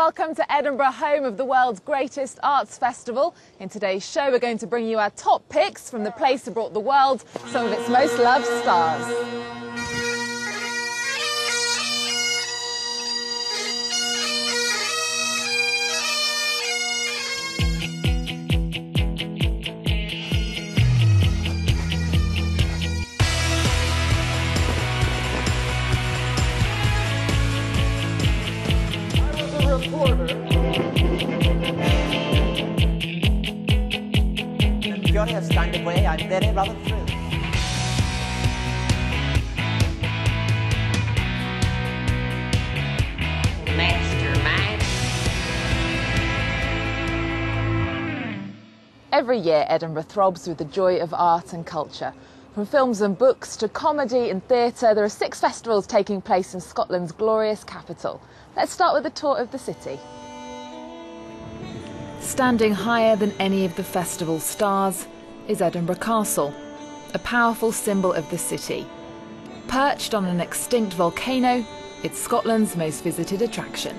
Welcome to Edinburgh, home of the world's greatest arts festival. In today's show, we're going to bring you our top picks from the place that brought the world some of its most loved stars. Curious kind of way, I'm very rather thrilled. Mastermind. Every year, Edinburgh throbs with the joy of art and culture. From films and books to comedy and theatre, there are 6 festivals taking place in Scotland's glorious capital. Let's start with a tour of the city. Standing higher than any of the festival's stars is Edinburgh Castle, a powerful symbol of the city. Perched on an extinct volcano, it's Scotland's most visited attraction.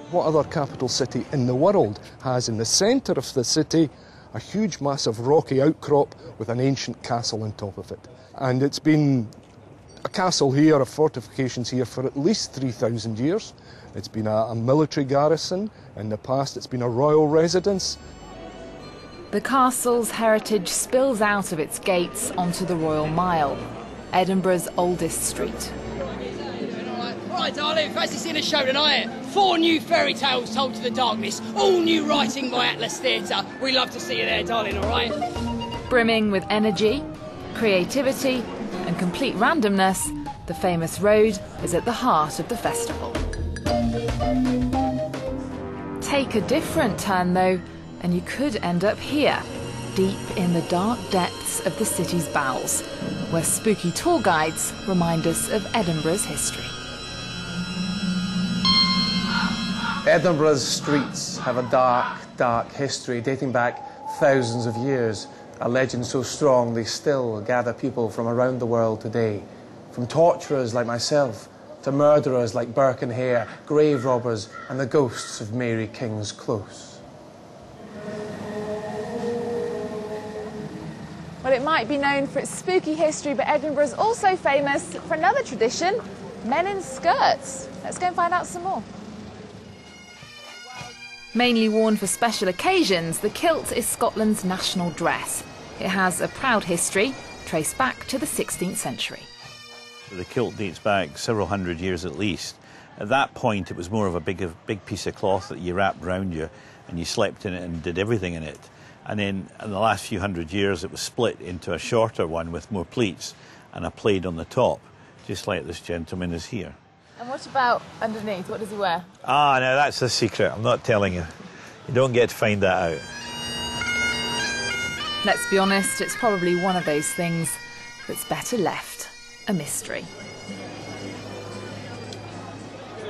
What other capital city in the world has in the centre of the city a huge massive rocky outcrop with an ancient castle on top of it? And it's been a castle here, of fortifications here, for at least 3,000 years. It's been a military garrison. In the past, it's been a royal residence. The castle's heritage spills out of its gates onto the Royal Mile, Edinburgh's oldest street. Right, darling, fancy seeing a show tonight? 4 new fairy tales told to the darkness, all new writing by Atlas Theatre. We love to see you there, darling, all right? Brimming with energy, creativity and complete randomness, the famous road is at the heart of the festival. Take a different turn, though, and you could end up here, deep in the dark depths of the city's bowels, where spooky tour guides remind us of Edinburgh's history. Edinburgh's streets have a dark, dark history dating back thousands of years, a legend so strong they still gather people from around the world today, from torturers like myself to murderers like Burke and Hare, grave robbers and the ghosts of Mary King's Close. Well, it might be known for its spooky history, but Edinburgh is also famous for another tradition, men in skirts. Let's go and find out some more. Mainly worn for special occasions, the kilt is Scotland's national dress. It has a proud history, traced back to the 16th century. The kilt dates back several hundred years at least. At that point, it was more of a big piece of cloth that you wrapped round you, and you slept in it and did everything in it. And then in the last few hundred years, it was split into a shorter one with more pleats and a plaid on the top, just like this gentleman is here. And what about underneath? What does he wear? Ah, no, that's the secret. I'm not telling you. You don't get to find that out. Let's be honest, it's probably one of those things that's better left a mystery.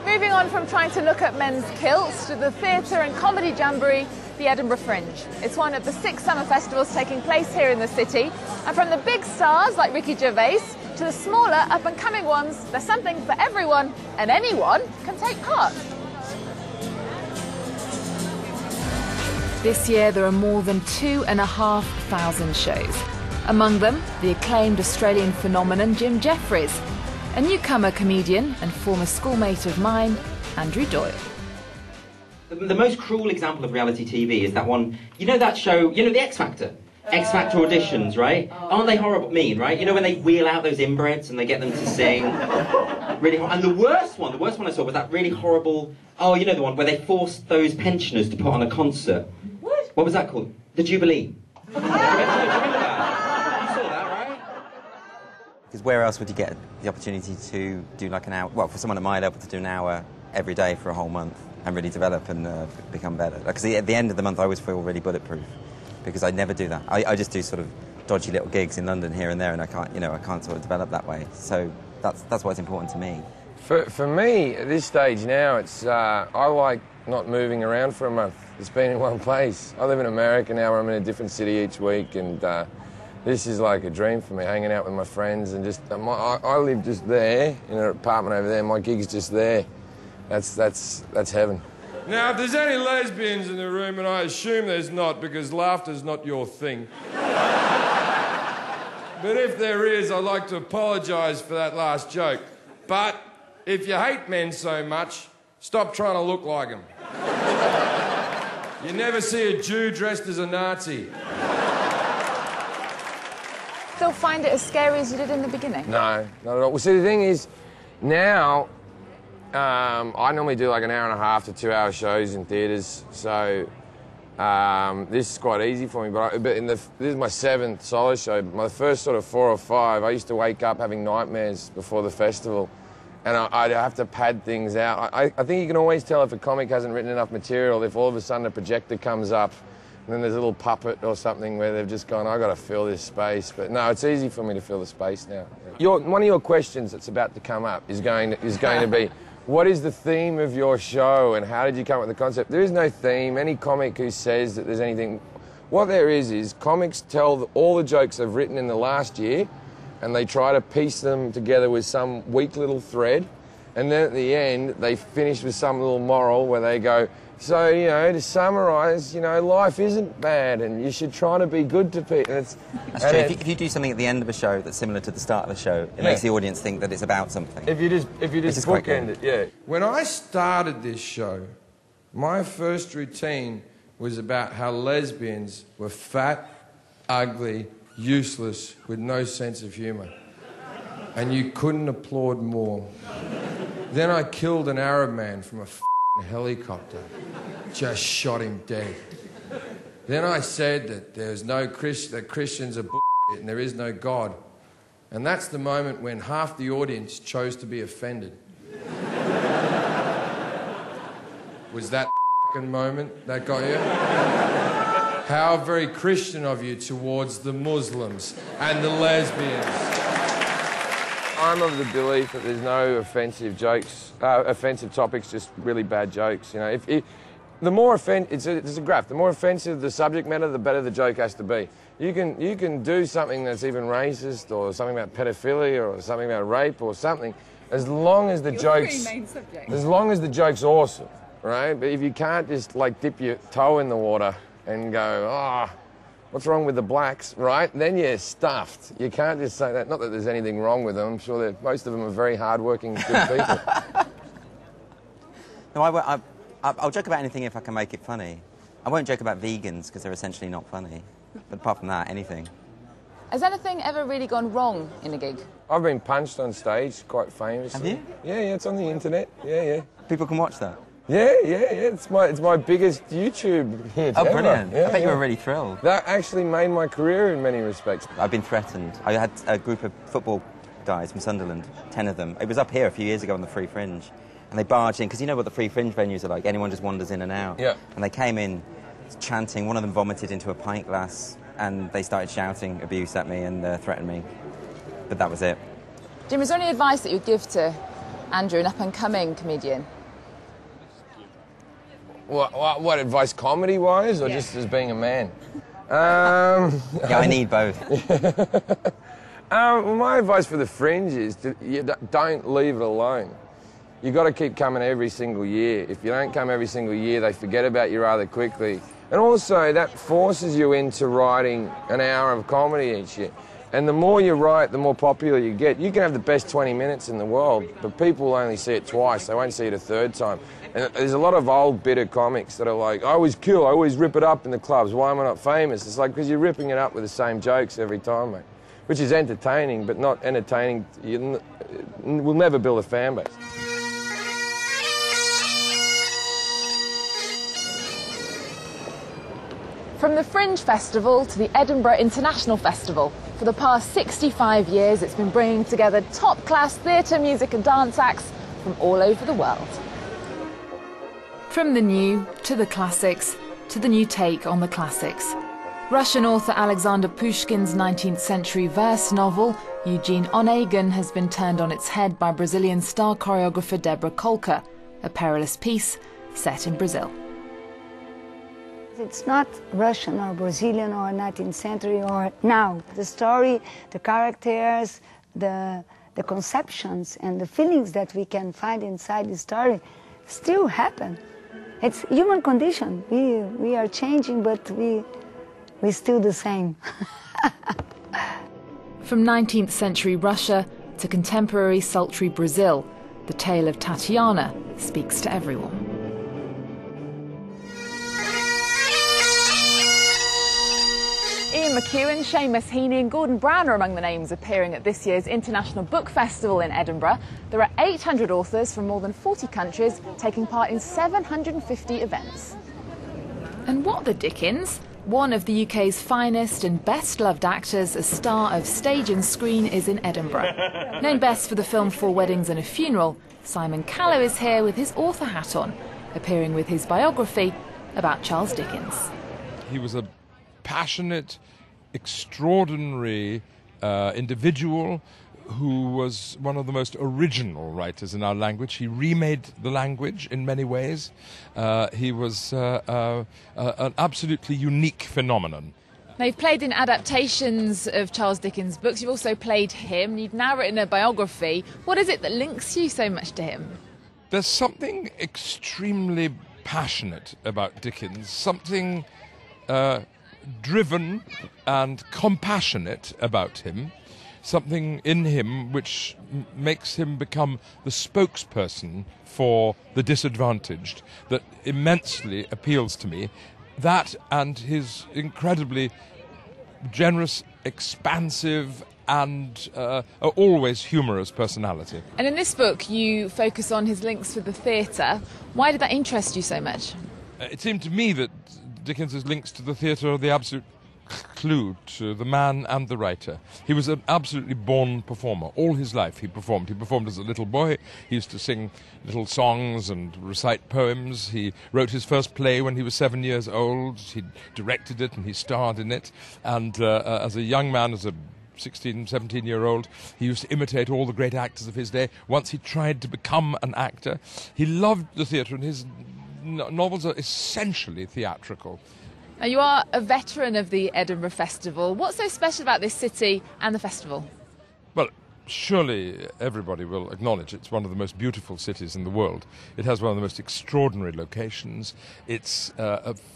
Moving on from trying to look at men's kilts to the theatre and comedy jamboree, the Edinburgh Fringe. It's one of the 6 summer festivals taking place here in the city. And from the big stars like Ricky Gervais to the smaller up-and-coming ones, there's something for everyone, and anyone can take part. This year there are more than 2,500 shows. Among them, the acclaimed Australian phenomenon Jim Jeffries, a newcomer comedian and former schoolmate of mine, Andrew Doyle. The most cruel example of reality TV is that one, you know that show, you know the X Factor? X Factor auditions, right? Aren't they horrible, mean, right? You know when they wheel out those inbreds and they get them to sing? Really horrible. And the worst one I saw was that really horrible, oh, you know the one where they forced those pensioners to put on a concert. What was that called? The Jubilee. Do you remember that? You saw that, right? Because where else would you get the opportunity to do like an hour, well, for someone at my level to do an hour every day for a whole month and really develop and become better? Because at the end of the month I always feel really bulletproof because I never do that. I just do sort of dodgy little gigs in London here and there, and I can't sort of develop that way. So that's what's important to me. For me, at this stage now, it's I like not moving around for a month. It's been in one place. I live in America now, where I'm in a different city each week, and this is like a dream for me, hanging out with my friends, and just I live just there in an apartment over there. My gig's just there. That's heaven. Now, if there's any lesbians in the room, and I assume there's not because laughter's not your thing, but if there is, I'd like to apologise for that last joke. But if you hate men so much, stop trying to look like them. You never see a Jew dressed as a Nazi. Still find it as scary as you did in the beginning? No, not at all. Well, see, the thing is, now, I normally do like an hour and a half to 2 hour shows in theatres, so this is quite easy for me. But this is my 7th solo show. My first sort of 4 or 5, I used to wake up having nightmares before the festival, and I'd have to pad things out. I think you can always tell if a comic hasn't written enough material if all of a sudden a projector comes up and then there's a little puppet or something where they've just gone, I've got to fill this space. But no, it's easy for me to fill the space now. One of your questions that's about to come up is going to be, what is the theme of your show and how did you come up with the concept? There is no theme. Any comic who says that there's anything... What there is comics tell all the jokes they've written in the last year and they try to piece them together with some weak little thread, and then at the end they finish with some little moral where they go, so, you know, to summarise, you know, life isn't bad and you should try to be good to people. That's true. If you do something at the end of a show that's similar to the start of the show, it makes the audience think that it's about something. If you just bookend it, yeah. When I started this show, my first routine was about how lesbians were fat, ugly, useless, with no sense of humour. And you couldn't applaud more. Then I killed an Arab man from a helicopter. Just shot him dead. Then I said that there's no that Christians are bullshit and there is no God. And that's the moment when half the audience chose to be offended. Was that moment that got you? How very Christian of you towards the Muslims and the lesbians. I'm of the belief that there's no offensive jokes, offensive topics, just really bad jokes. You know, the more it's a graph. The more offensive the subject matter, the better the joke has to be. You can do something that's even racist or something about pedophilia or something about rape or something, as long as the as long as the joke's awesome, right? But if you can't just like dip your toe in the water and go, oh, what's wrong with the blacks, right? Then you're stuffed. You can't just say that. Not that there's anything wrong with them. I'm sure that most of them are very hard-working, good people. No, I'll joke about anything if I can make it funny. I won't joke about vegans because they're essentially not funny. But apart from that, anything. Has anything ever really gone wrong in a gig? I've been punched on stage, quite famously. Have you? Yeah, it's on the internet. Yeah. People can watch that? Yeah. It's my biggest YouTube hit ever. Brilliant. Yeah, I bet you were really thrilled. That actually made my career in many respects. I've been threatened. I had a group of football guys from Sunderland, 10 of them. It was up here a few years ago on the Free Fringe. And they barged in, because you know what the Free Fringe venues are like. Anyone just wanders in and out. Yeah. And they came in chanting. One of them vomited into a pint glass and they started shouting abuse at me and threatened me. But that was it. Jim, is there any advice that you'd give to Andrew, an up-and-coming comedian? What advice, comedy-wise, or just as being a man? Yeah, I need both. Well, my advice for the Fringe is don't leave it alone. You've got to keep coming every single year. If you don't come every single year, they forget about you rather quickly. And also, that forces you into writing an hour of comedy each year. And the more you write, the more popular you get. You can have the best 20 minutes in the world, but people will only see it twice. They won't see it a third time. And there's a lot of old, bitter comics that are like, I always kill, I always rip it up in the clubs. Why am I not famous? It's like, because you're ripping it up with the same jokes every time, mate. Which is entertaining, but not entertaining. You will never build a fan base. From the Fringe Festival to the Edinburgh International Festival, for the past 65 years it's been bringing together top-class theatre, music and dance acts from all over the world. From the new to the classics to the new take on the classics. Russian author Alexander Pushkin's 19th century verse novel, Eugene Onegin, has been turned on its head by Brazilian star choreographer Deborah Kolka, a perilous piece set in Brazil. It's not Russian or Brazilian or 19th century or now. The story, the characters, the conceptions and the feelings that we can find inside the story still happen. It's human condition. We are changing, but we're still the same. From 19th century Russia to contemporary sultry Brazil, the tale of Tatiana speaks to everyone. Ian McEwan, Seamus Heaney and Gordon Brown are among the names appearing at this year's International Book Festival in Edinburgh. There are 800 authors from more than 40 countries taking part in 750 events. And what the dickens? One of the UK's finest and best-loved actors, a star of stage and screen, is in Edinburgh. Known best for the film 4 Weddings and a Funeral, Simon Callow is here with his author hat on, appearing with his biography about Charles Dickens. He was a passionate, extraordinary individual who was one of the most original writers in our language. He remade the language in many ways. He was an absolutely unique phenomenon. Now, you've played in adaptations of Charles Dickens' books. You've also played him. You've now written a biography. What is it that links you so much to him? There's something extremely passionate about Dickens, something driven and compassionate about him, something in him which makes him become the spokesperson for the disadvantaged that immensely appeals to me. That and his incredibly generous, expansive and always humorous personality. And in this book you focus on his links with the theatre. Why did that interest you so much? It seemed to me that Dickens's links to the theatre are the absolute clue to the man and the writer. He was an absolutely born performer. All his life he performed. He performed as a little boy. He used to sing little songs and recite poems. He wrote his first play when he was 7 years old. He directed it and he starred in it. And as a young man, as a 16, 17-year-old, he used to imitate all the great actors of his day. Once he tried to become an actor. He loved the theatre, and his novels are essentially theatrical. Now, you are a veteran of the Edinburgh Festival. What's so special about this city and the festival? Well, surely everybody will acknowledge it's one of the most beautiful cities in the world. It has one of the most extraordinary locations. It's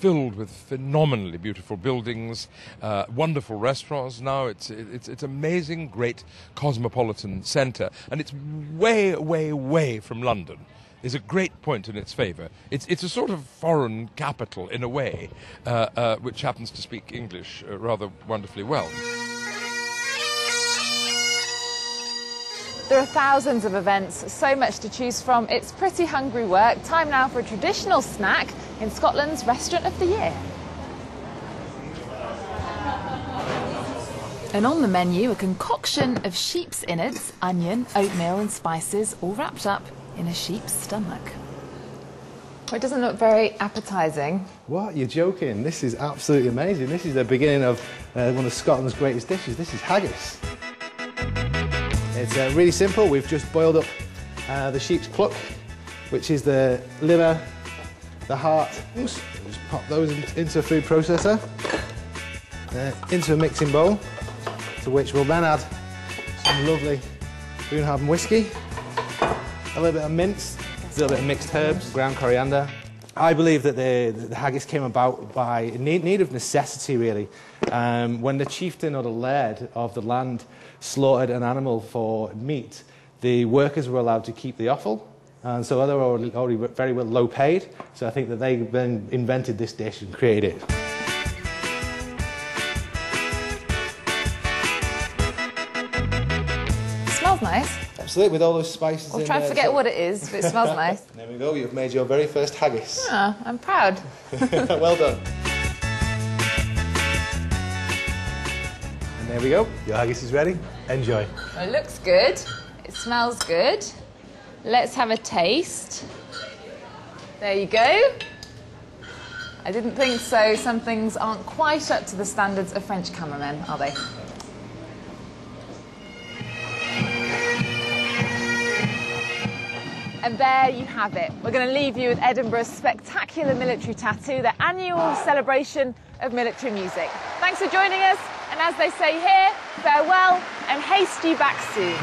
filled with phenomenally beautiful buildings, wonderful restaurants. Now it's amazing, great cosmopolitan centre, and it's way, way, way from London. Is a great point in its favour. It's a sort of foreign capital in a way, which happens to speak English rather wonderfully well. There are thousands of events, so much to choose from. It's pretty hungry work. Time now for a traditional snack in Scotland's Restaurant of the Year. And on the menu, a concoction of sheep's innards, onion, oatmeal and spices, all wrapped up in a sheep's stomach. Well, it doesn't look very appetising. What? You're joking? This is absolutely amazing. This is the beginning of one of Scotland's greatest dishes. This is haggis. It's really simple. We've just boiled up the sheep's pluck, which is the liver, the heart. Just pop those into a food processor, into a mixing bowl, to which we'll then add some lovely Boonhaven whiskey, a little bit of mince, a little bit of mixed herbs, ground coriander. I believe that the haggis came about by need of necessity, really. When the chieftain or the laird of the land slaughtered an animal for meat, the workers were allowed to keep the offal, and so they were already very well low paid. So I think that they then invented this dish and created it. It smells nice. Absolutely, with all those spices in there. I'll try and forget what it is, but it smells nice. There we go, you've made your very first haggis. Oh, I'm proud. Well done. And there we go, your haggis is ready. Enjoy. Well, it looks good. It smells good. Let's have a taste. There you go. I didn't think so. Some things aren't quite up to the standards of French cameramen, are they? And there you have it. We're going to leave you with Edinburgh's spectacular military tattoo, the annual celebration of military music. Thanks for joining us, and as they say here, farewell and haste ye back soon.